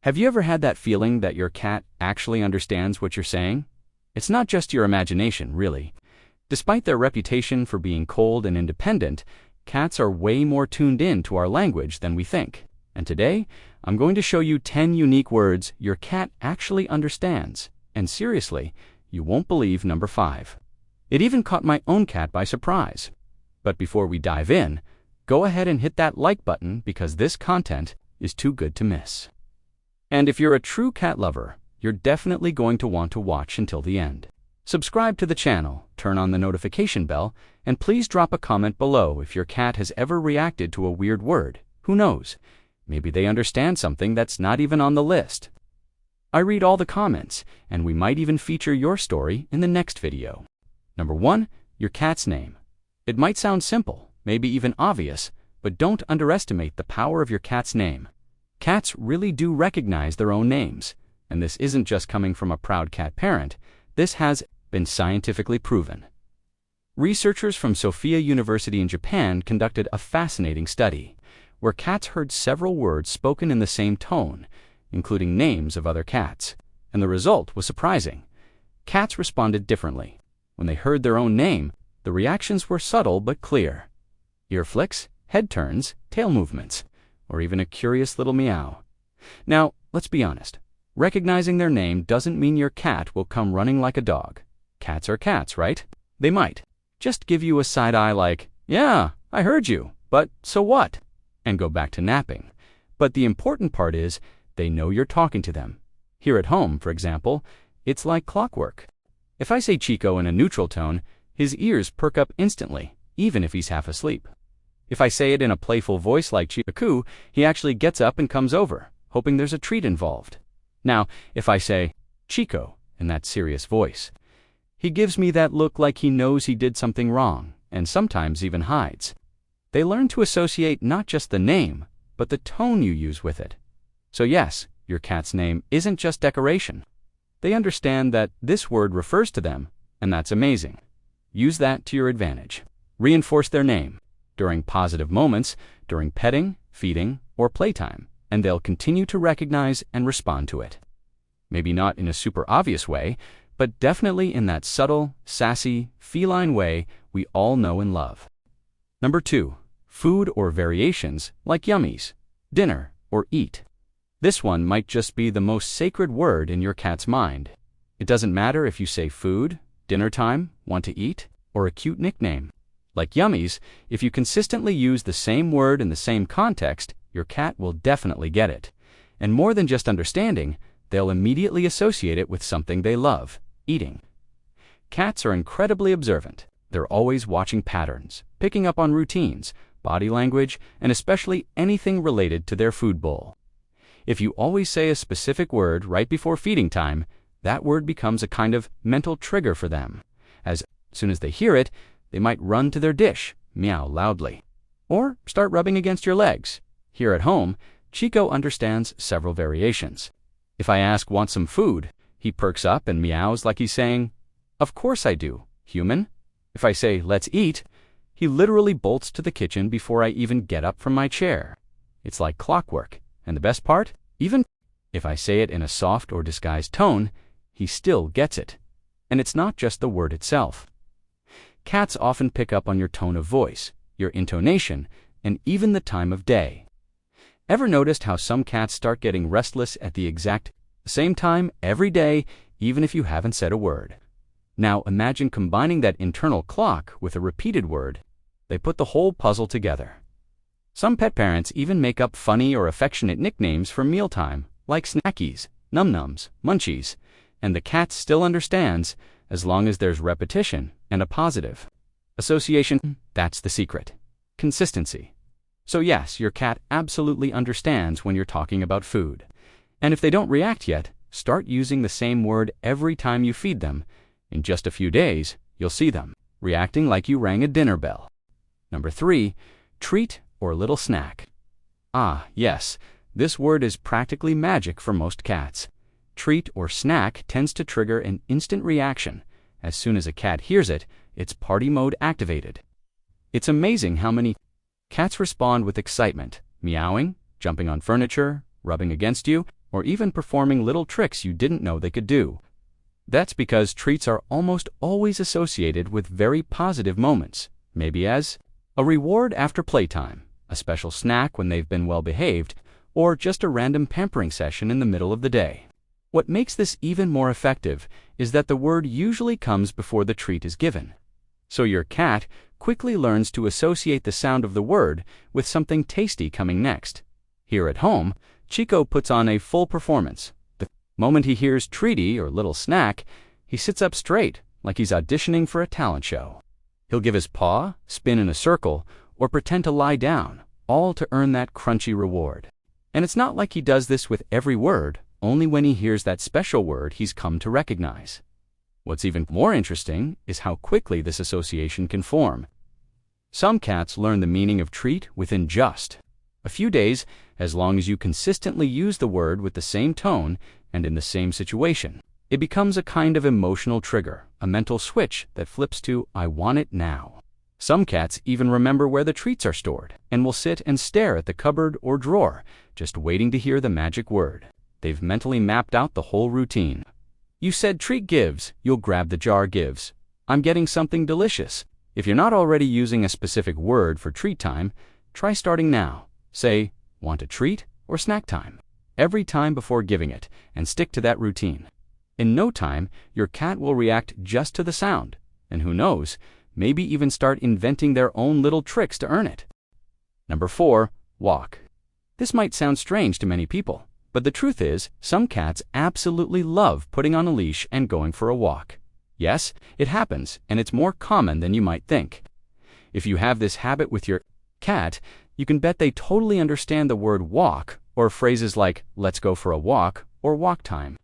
Have you ever had that feeling that your cat actually understands what you're saying? It's not just your imagination, really. Despite their reputation for being cold and independent, cats are way more tuned in to our language than we think. And today, I'm going to show you 10 unique words your cat actually understands. And seriously, you won't believe number 5. It even caught my own cat by surprise. But before we dive in, go ahead and hit that like button because this content is too good to miss. And if you're a true cat lover, you're definitely going to want to watch until the end. Subscribe to the channel, turn on the notification bell, and please drop a comment below if your cat has ever reacted to a weird word. Who knows? Maybe they understand something that's not even on the list. I read all the comments, and we might even feature your story in the next video. Number 1, your cat's name. It might sound simple, maybe even obvious, but don't underestimate the power of your cat's name. Cats really do recognize their own names, and this isn't just coming from a proud cat parent. This has been scientifically proven. Researchers from Sophia University in Japan conducted a fascinating study where cats heard several words spoken in the same tone, including names of other cats, and the result was surprising. Cats responded differently. When they heard their own name, the reactions were subtle but clear. Ear flicks, head turns, tail movements, or even a curious little meow. Now, let's be honest. Recognizing their name doesn't mean your cat will come running like a dog. Cats are cats, right? They might just give you a side eye like, "Yeah, I heard you, but so what?" and go back to napping. But the important part is they know you're talking to them. Here at home, for example, it's like clockwork. If I say Chico in a neutral tone, his ears perk up instantly, even if he's half asleep. If I say it in a playful voice like Chico, he actually gets up and comes over, hoping there's a treat involved. Now, if I say Chico in that serious voice, he gives me that look like he knows he did something wrong, and sometimes even hides. They learn to associate not just the name, but the tone you use with it. So yes, your cat's name isn't just decoration. They understand that this word refers to them, and that's amazing. Use that to your advantage. Reinforce their name during positive moments, during petting, feeding, or playtime, and they'll continue to recognize and respond to it. Maybe not in a super obvious way, but definitely in that subtle, sassy, feline way we all know and love. Number 2, food or variations like yummies, dinner, or eat. This one might just be the most sacred word in your cat's mind. It doesn't matter if you say food, dinner time, want to eat, or a cute nickname. Like yummies, if you consistently use the same word in the same context, your cat will definitely get it. And more than just understanding, they'll immediately associate it with something they love, eating. Cats are incredibly observant. They're always watching patterns, picking up on routines, body language, and especially anything related to their food bowl. If you always say a specific word right before feeding time, that word becomes a kind of mental trigger for them. As soon as they hear it, they might run to their dish, meow loudly, or start rubbing against your legs. Here at home, Chico understands several variations. If I ask, "Want some food?" he perks up and meows like he's saying, "Of course I do, human." If I say, "Let's eat," he literally bolts to the kitchen before I even get up from my chair. It's like clockwork. And the best part? Even if I say it in a soft or disguised tone, he still gets it. And it's not just the word itself. Cats often pick up on your tone of voice, your intonation, and even the time of day. Ever noticed how some cats start getting restless at the exact same time every day, even if you haven't said a word? Now imagine combining that internal clock with a repeated word. They put the whole puzzle together. Some pet parents even make up funny or affectionate nicknames for mealtime, like snackies, num-nums, munchies, and the cat still understands as long as there's repetition and a positive association. That's the secret. Consistency. So yes, your cat absolutely understands when you're talking about food. And if they don't react yet, start using the same word every time you feed them. In just a few days, you'll see them reacting like you rang a dinner bell. Number 3, treat or little snack. Ah, yes, this word is practically magic for most cats. Treat or snack tends to trigger an instant reaction. As soon as a cat hears it, it's party mode activated. It's amazing how many cats respond with excitement, meowing, jumping on furniture, rubbing against you, or even performing little tricks you didn't know they could do. That's because treats are almost always associated with very positive moments, maybe as a reward after playtime, a special snack when they've been well behaved, or just a random pampering session in the middle of the day. What makes this even more effective is that the word usually comes before the treat is given. So your cat quickly learns to associate the sound of the word with something tasty coming next. Here at home, Chico puts on a full performance. The moment he hears treaty or little snack, he sits up straight like he's auditioning for a talent show. He'll give his paw, spin in a circle, or pretend to lie down, all to earn that crunchy reward. And it's not like he does this with every word, only when he hears that special word he's come to recognize. What's even more interesting is how quickly this association can form. Some cats learn the meaning of treat within just a few days, as long as you consistently use the word with the same tone and in the same situation. It becomes a kind of emotional trigger, a mental switch that flips to, I want it now. Some cats even remember where the treats are stored and will sit and stare at the cupboard or drawer, just waiting to hear the magic word. They've mentally mapped out the whole routine. You said treat gives, you'll grab the jar gives. I'm getting something delicious. If you're not already using a specific word for treat time, try starting now. Say, want a treat or snack time, every time before giving it, and stick to that routine. In no time, your cat will react just to the sound, and who knows, maybe even start inventing their own little tricks to earn it. Number 4, walk. This might sound strange to many people, but the truth is, some cats absolutely love putting on a leash and going for a walk. Yes, it happens, and it's more common than you might think. If you have this habit with your cat, you can bet they totally understand the word walk, or phrases like, let's go for a walk, or walk time.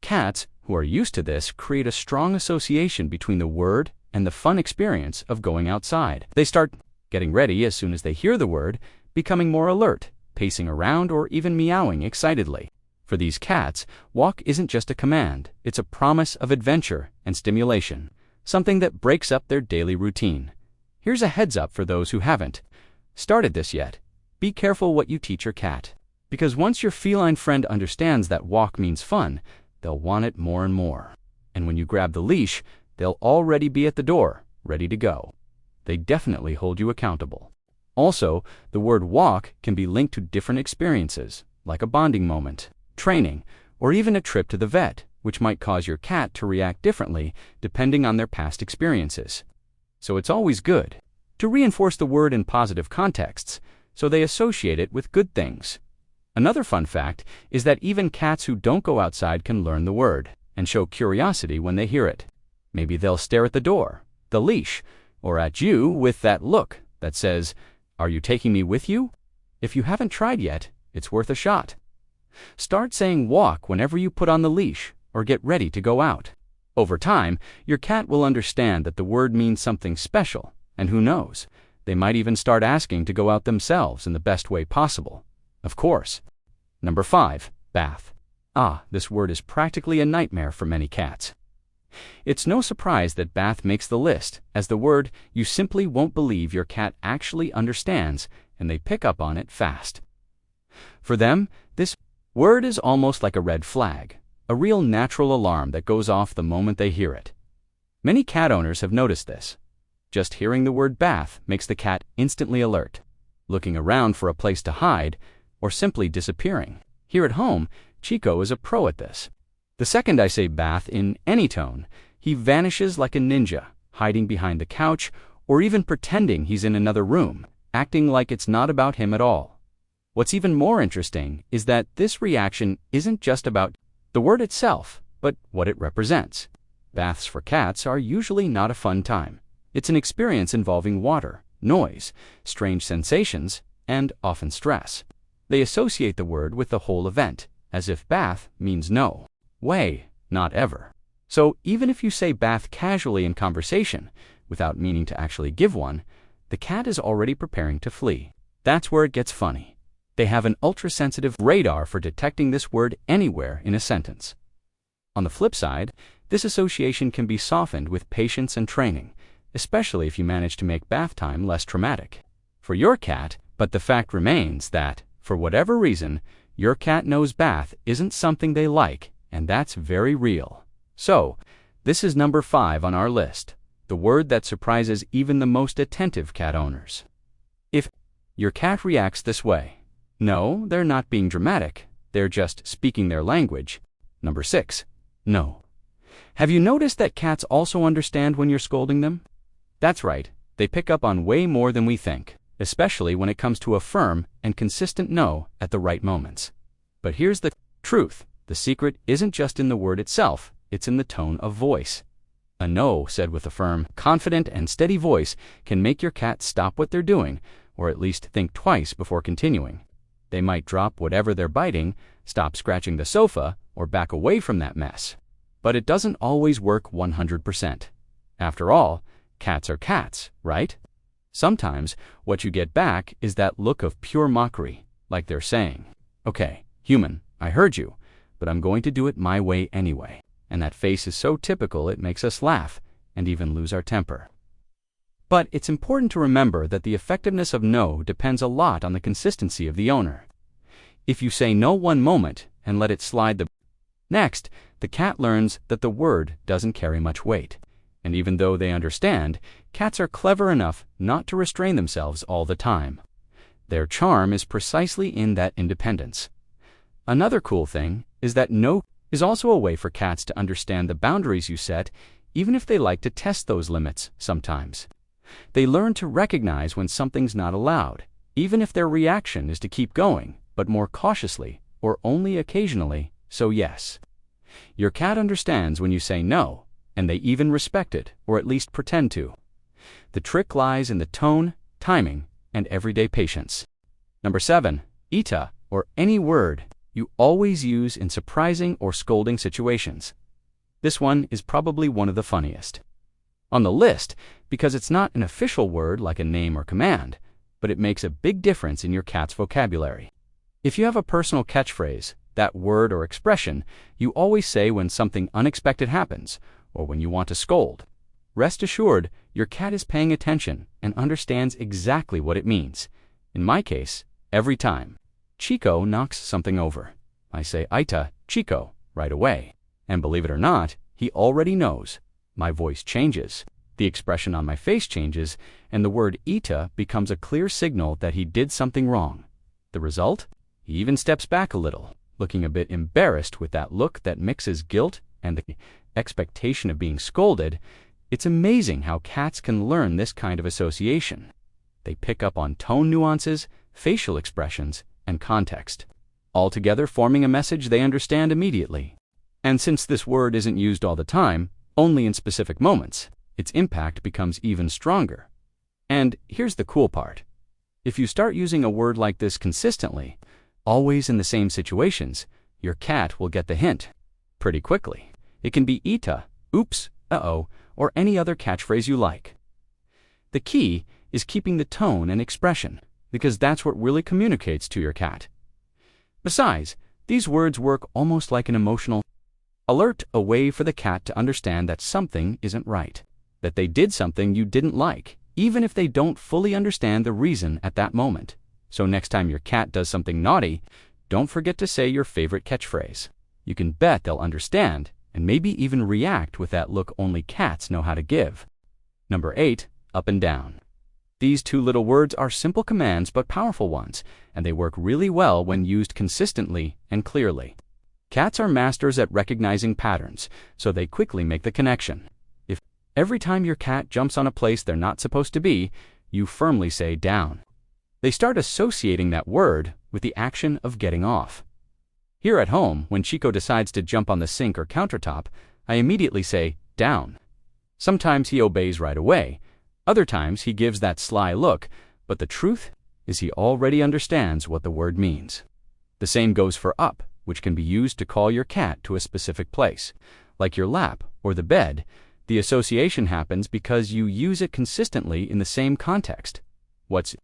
Cats, who are used to this, create a strong association between the word and the fun experience of going outside. They start getting ready as soon as they hear the word, becoming more alert, pacing around, or even meowing excitedly. For these cats, walk isn't just a command, it's a promise of adventure and stimulation, something that breaks up their daily routine. Here's a heads up for those who haven't started this yet. Be careful what you teach your cat, because once your feline friend understands that walk means fun, they'll want it more and more. And when you grab the leash, they'll already be at the door, ready to go. They definitely hold you accountable. Also, the word walk can be linked to different experiences, like a bonding moment, training, or even a trip to the vet, which might cause your cat to react differently depending on their past experiences. So it's always good to reinforce the word in positive contexts, so they associate it with good things. Another fun fact is that even cats who don't go outside can learn the word and show curiosity when they hear it. Maybe they'll stare at the door, the leash, or at you with that look that says, "Are you taking me with you?" If you haven't tried yet, it's worth a shot. Start saying walk whenever you put on the leash or get ready to go out. Over time, your cat will understand that the word means something special, and who knows, they might even start asking to go out themselves in the best way possible. Of course. Number 5, bath. This word is practically a nightmare for many cats. It's no surprise that bath makes the list, as the word you simply won't believe your cat actually understands, and they pick up on it fast. For them, this word is almost like a red flag, a real natural alarm that goes off the moment they hear it. Many cat owners have noticed this. Just hearing the word bath makes the cat instantly alert, looking around for a place to hide, or simply disappearing. Here at home, Chico is a pro at this. The second I say bath in any tone, he vanishes like a ninja, hiding behind the couch, or even pretending he's in another room, acting like it's not about him at all. What's even more interesting is that this reaction isn't just about the word itself, but what it represents. Baths for cats are usually not a fun time. It's an experience involving water, noise, strange sensations, and often stress. They associate the word with the whole event, as if bath means no way, not ever. So even if you say bath casually in conversation, without meaning to actually give one, the cat is already preparing to flee. That's where it gets funny. They have an ultra-sensitive radar for detecting this word anywhere in a sentence. On the flip side, this association can be softened with patience and training, especially if you manage to make bath time less traumatic for your cat, but the fact remains that, for whatever reason, your cat knows bath isn't something they like, and that's very real. So, this is number 5 on our list, the word that surprises even the most attentive cat owners. If your cat reacts this way, no, they're not being dramatic, they're just speaking their language. Number 6, no. Have you noticed that cats also understand when you're scolding them? That's right, they pick up on way more than we think, especially when it comes to a firm and consistent no at the right moments. But here's the truth. The secret isn't just in the word itself, it's in the tone of voice. A no said with a firm, confident, and steady voice can make your cat stop what they're doing, or at least think twice before continuing. They might drop whatever they're biting, stop scratching the sofa, or back away from that mess. But it doesn't always work 100%. After all, cats are cats, right? Sometimes what you get back is that look of pure mockery, like they're saying, "Okay, human, I heard you, but I'm going to do it my way anyway." And that face is so typical it makes us laugh and even lose our temper. But it's important to remember that the effectiveness of no depends a lot on the consistency of the owner. If you say no one moment and let it slide the next, the cat learns that the word doesn't carry much weight. And even though they understand, cats are clever enough not to restrain themselves all the time. Their charm is precisely in that independence. Another cool thing is that no is also a way for cats to understand the boundaries you set, even if they like to test those limits sometimes. They learn to recognize when something's not allowed, even if their reaction is to keep going, but more cautiously or only occasionally, so yes. Your cat understands when you say no, and they even respect it, or at least pretend to. The trick lies in the tone, timing, and everyday patience. Number 7, ita, or any word you always use in surprising or scolding situations. This one is probably one of the funniest on the list because it's not an official word like a name or command, but it makes a big difference in your cat's vocabulary. If you have a personal catchphrase, that word or expression you always say when something unexpected happens or when you want to scold, rest assured your cat is paying attention and understands exactly what it means. In my case, every time Chico knocks something over, I say "Ita, Chico," right away. And believe it or not, he already knows. My voice changes, the expression on my face changes, and the word "ita" becomes a clear signal that he did something wrong. The result? He even steps back a little, looking a bit embarrassed with that look that mixes guilt and the expectation of being scolded. It's amazing how cats can learn this kind of association. They pick up on tone nuances, facial expressions, and context, all together forming a message they understand immediately. And since this word isn't used all the time, only in specific moments, its impact becomes even stronger. And here's the cool part. If you start using a word like this consistently, always in the same situations, your cat will get the hint pretty quickly. It can be ita, oops, uh-oh, or any other catchphrase you like. The key is keeping the tone and expression, because that's what really communicates to your cat. Besides, these words work almost like an emotional alert, a way for the cat to understand that something isn't right, that they did something you didn't like, even if they don't fully understand the reason at that moment. So next time your cat does something naughty, don't forget to say your favorite catchphrase. You can bet they'll understand and maybe even react with that look only cats know how to give. Number 8, up and down. These two little words are simple commands but powerful ones, and they work really well when used consistently and clearly. Cats are masters at recognizing patterns, so they quickly make the connection. If every time your cat jumps on a place they're not supposed to be, you firmly say down, they start associating that word with the action of getting off. Here at home, when Chico decides to jump on the sink or countertop, I immediately say down. Sometimes he obeys right away. Other times he gives that sly look, but the truth is he already understands what the word means. The same goes for up, which can be used to call your cat to a specific place, like your lap or the bed. The association happens because you use it consistently in the same context. What's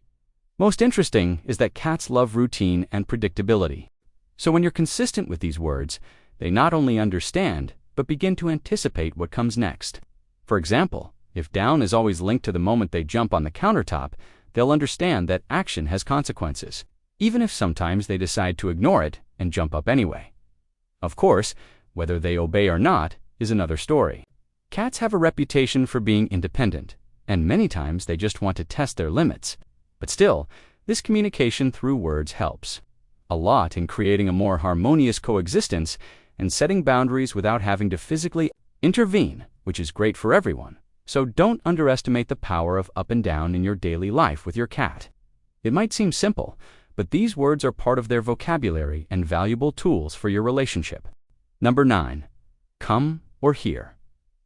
most interesting is that cats love routine and predictability. So when you're consistent with these words, they not only understand, but begin to anticipate what comes next. For example, if down is always linked to the moment they jump on the countertop, they'll understand that action has consequences. even if sometimes they decide to ignore it and jump up anyway. Of course, whether they obey or not is another story. Cats have a reputation for being independent, and many times they just want to test their limits. But still, this communication through words helps a lot in creating a more harmonious coexistence and setting boundaries without having to physically intervene, which is great for everyone. So don't underestimate the power of up and down in your daily life with your cat. It might seem simple, but these words are part of their vocabulary and valuable tools for your relationship. Number 9. Come or here.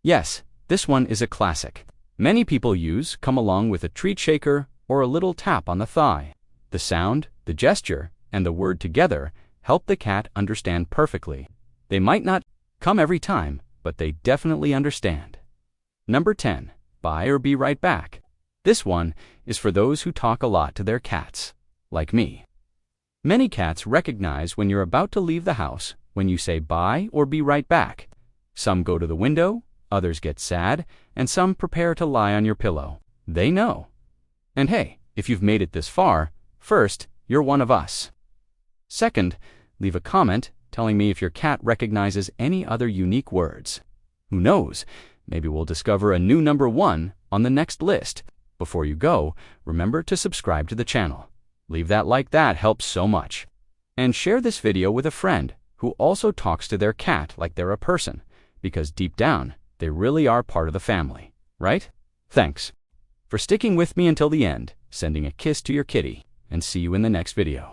Yes, this one is a classic. Many people use come along with a treat shaker or a little tap on the thigh. The sound, the gesture, and the word together help the cat understand perfectly. They might not come every time, but they definitely understand. Number 10. Bye or be right back. This one is for those who talk a lot to their cats, like me. Many cats recognize when you're about to leave the house when you say bye or be right back. Some go to the window, others get sad, and some prepare to lie on your pillow. They know. And hey, if you've made it this far, first, you're one of us. Second, leave a comment telling me if your cat recognizes any other unique words. Who knows, maybe we'll discover a new number 1 on the next list. Before you go, remember to subscribe to the channel. Leave that like, that helps so much. And share this video with a friend who also talks to their cat like they're a person, because deep down, they really are part of the family, right? Thanks for sticking with me until the end, sending a kiss to your kitty, and see you in the next video.